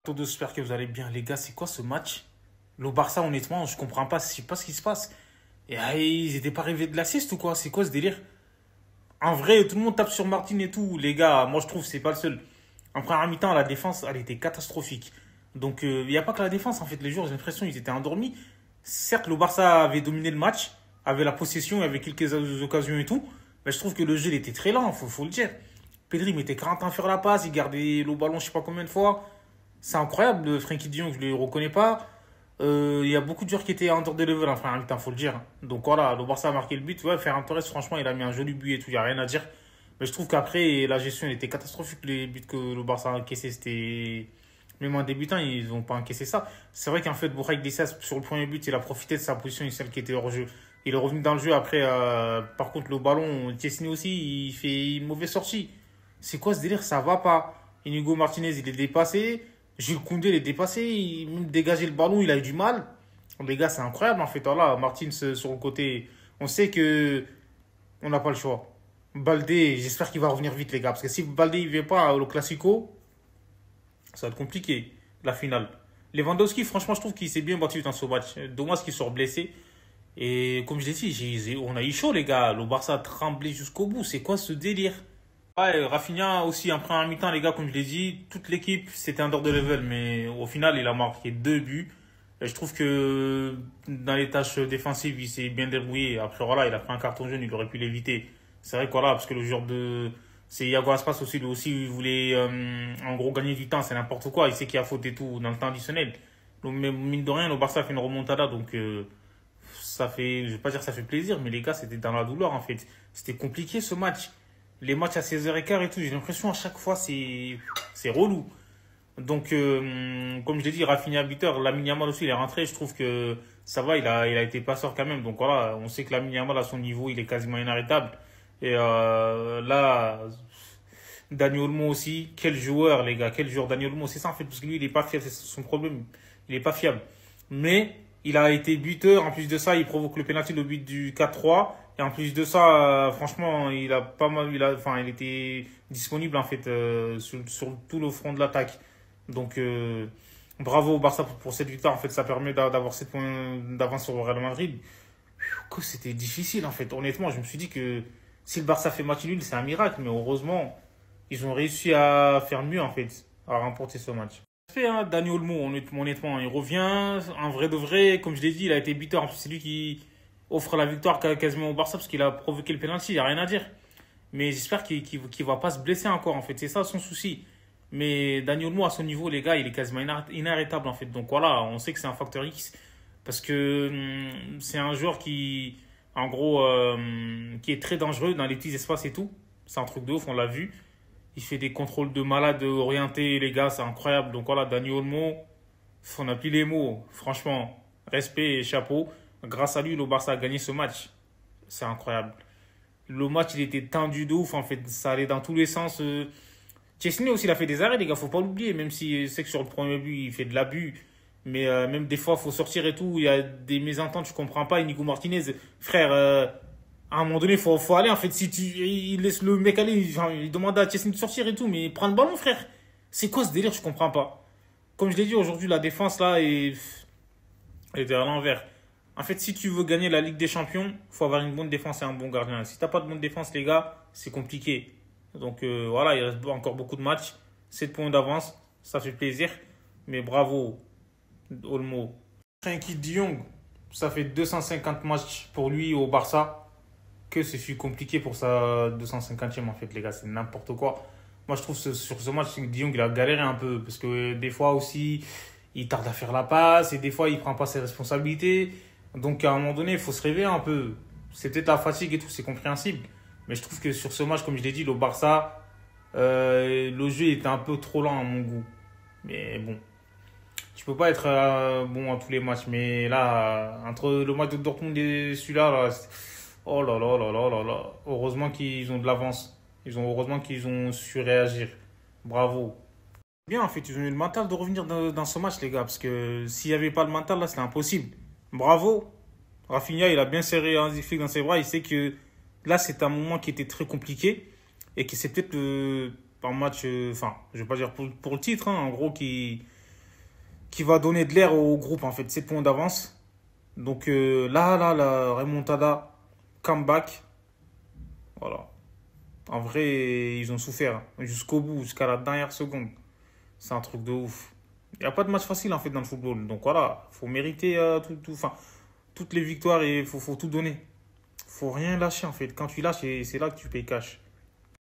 Tous, j'espère que vous allez bien. Les gars, c'est quoi ce match? Le Barça, honnêtement, je comprends pas. Je sais pas ce qui se passe. Et ils étaient pas rêvés de l'assist ou quoi? C'est quoi ce délire? En vrai, tout le monde tape sur Martin et tout. Les gars, moi je trouve que c'est pas le seul. En première mi-temps, la défense, elle était catastrophique. Donc, il n'y a pas que la défense, en fait. Les joueurs, j'ai l'impression ils étaient endormis. Certes, le Barça avait dominé le match, avait la possession, avait quelques occasions et tout. Mais je trouve que le jeu, il était très lent, faut le dire. Pedri mettait 40 ans à faire la passe, il gardait le ballon je sais pas combien de fois. C'est incroyable, Frenkie de Jong, je ne le reconnais pas. Il y a beaucoup de joueurs qui étaient under the level en première mi-temps, faut le dire. Donc voilà, le Barça a marqué le but. Ouais, Ferran Torres, franchement, il a mis un joli but et tout, il n'y a rien à dire. Mais je trouve qu'après, la gestion elle était catastrophique. Les buts que le Barça a encaissés, c'était. Même en débutant, ils n'ont pas encaissé ça. C'est vrai qu'en fait, Bourraï Iglesias, sur le premier but, il a profité de sa position et celle qui était hors jeu. Il est revenu dans le jeu après. Par contre, le ballon, Chesney aussi, il fait une mauvaise sortie. C'est quoi ce délire? Ça va pas. Inigo Martinez, il est dépassé. Jules Koundé, il est dépassé. Même dégager le ballon, il a eu du mal. Les gars, c'est incroyable en fait. Voilà, Martins sur le côté. On sait que on n'a pas le choix. Baldé, j'espère qu'il va revenir vite, les gars. Parce que si Baldé ne vient pas au Classico, ça va être compliqué, la finale. Lewandowski, franchement, je trouve qu'il s'est bien battu dans ce match. Dommage qu'il soit blessé. Et comme je l'ai dit, on a eu chaud, les gars. Le Barça a tremblé jusqu'au bout. C'est quoi ce délire? Ouais, Rafinha aussi, en première mi-temps, les gars, comme je l'ai dit, toute l'équipe, c'était un de level. Mais au final, il a marqué deux buts. Et je trouve que dans les tâches défensives, il s'est bien débrouillé. Après, voilà, il a pris un carton jaune, il aurait pu l'éviter. C'est vrai que voilà, parce que le joueur de. C'est Iago Aspas aussi, lui aussi, il voulait en gros gagner du temps, c'est n'importe quoi. Il sait qu'il y a faute et tout dans le temps additionnel. Donc, mais mine de rien, le Barça a fait une remontada, donc ça fait, je vais pas dire que ça fait plaisir, mais les gars, c'était dans la douleur en fait. C'était compliqué ce match. Les matchs à 16h15 et tout, j'ai l'impression à chaque fois c'est relou. Donc, comme je l'ai dit, Rafinha buteur, Lamine Yamal aussi, il est rentré. Je trouve que ça va, il a été passeur quand même. Donc voilà, on sait que Lamine Yamal, à son niveau, il est quasiment inarrêtable. Et là, Dani Olmo aussi, quel joueur, les gars, quel joueur Dani Olmo. C'est ça en fait, parce que lui, il est pas fiable, c'est son problème. Il est pas fiable. Mais il a été buteur. En plus de ça, il provoque le penalty, le but du 4-3. Et en plus de ça, franchement, il a pas mal, enfin, il était disponible en fait sur tout le front de l'attaque. Donc, bravo au Barça pour cette victoire. En fait, ça permet d'avoir 7 points d'avance sur le Real Madrid. Que c'était difficile, en fait. Honnêtement, je me suis dit que si le Barça fait match nul, c'est un miracle. Mais heureusement, ils ont réussi à faire mieux, en fait, à remporter ce match. Fait, hein, Dani Olmo, honnêtement, il revient. En vrai de vrai, comme je l'ai dit, il a été buteur. En plus, c'est lui qui offre la victoire quasiment au Barça parce qu'il a provoqué le penalty. Il n'y a rien à dire. Mais j'espère qu'il va pas se blesser encore, en fait. C'est ça son souci. Mais Dani Olmo, à son niveau, les gars, il est quasiment inarrêtable, en fait. Donc voilà, on sait que c'est un facteur X. Parce que c'est un joueur qui, en gros, qui est très dangereux dans les petits espaces et tout. C'est un truc de ouf, on l'a vu. Il fait des contrôles de malade orientés, les gars, c'est incroyable. Donc voilà, Dani Olmo, on n'a plus les mots. Franchement, respect et chapeau. Grâce à lui, le Barça a gagné ce match. C'est incroyable. Le match, il était tendu de ouf, en fait. Ça allait dans tous les sens. Chesney aussi, il a fait des arrêts, les gars, faut pas l'oublier. Même si c'est que sur le premier but, il fait de l'abus. Mais même des fois, il faut sortir et tout. Il y a des mésententes, je comprends pas. Inigo Martinez, frère, à un moment donné, faut aller. En fait, si il laisse le mec aller, il demande à Chesney de sortir et tout. Mais prends le ballon, frère. C'est quoi ce délire? Je comprends pas. Comme je l'ai dit aujourd'hui, la défense là elle était à l'envers. En fait, si tu veux gagner la Ligue des Champions, faut avoir une bonne défense et un bon gardien. Si t'as pas de bonne défense, les gars, c'est compliqué. Donc voilà, il reste encore beaucoup de matchs. 7 points d'avance, ça fait plaisir. Mais bravo, Olmo. Frenkie de Jong, ça fait 250 matchs pour lui au Barça. Que ce fut compliqué pour sa 250e en fait, les gars, c'est n'importe quoi. Moi, je trouve sur ce match, De Jong, il a galéré un peu. Parce que des fois aussi, il tarde à faire la passe. Et des fois, il prend pas ses responsabilités. Donc à un moment donné, il faut se réveiller un peu. C'est peut-être la fatigue et tout, c'est compréhensible. Mais je trouve que sur ce match, comme je l'ai dit, le Barça, le jeu était un peu trop lent à mon goût. Mais bon, tu peux pas être bon à tous les matchs. Mais là, entre le match de Dortmund et celui-là, là, oh là là là là là là. Heureusement qu'ils ont de l'avance. Heureusement qu'ils ont su réagir. Bravo. Bien, en fait, ils ont eu le mental de revenir dans ce match, les gars. Parce que s'il n'y avait pas le mental, là, c'était impossible. Bravo. Rafinha, il a bien serré un flic dans ses bras. Il sait que là, c'est un moment qui était très compliqué. Et que c'est peut-être un match, enfin, je ne vais pas dire pour le titre, hein, en gros, qui qui va donner de l'air au groupe, en fait. 7 points d'avance. Donc la remontada, comeback. Voilà. En vrai, ils ont souffert, hein. Jusqu'au bout, jusqu'à la dernière seconde. C'est un truc de ouf. Il n'y a pas de match facile, en fait, dans le football. Donc voilà, il faut mériter enfin, toutes les victoires et il faut tout donner. Faut rien lâcher, en fait. Quand tu lâches, c'est là que tu payes cash.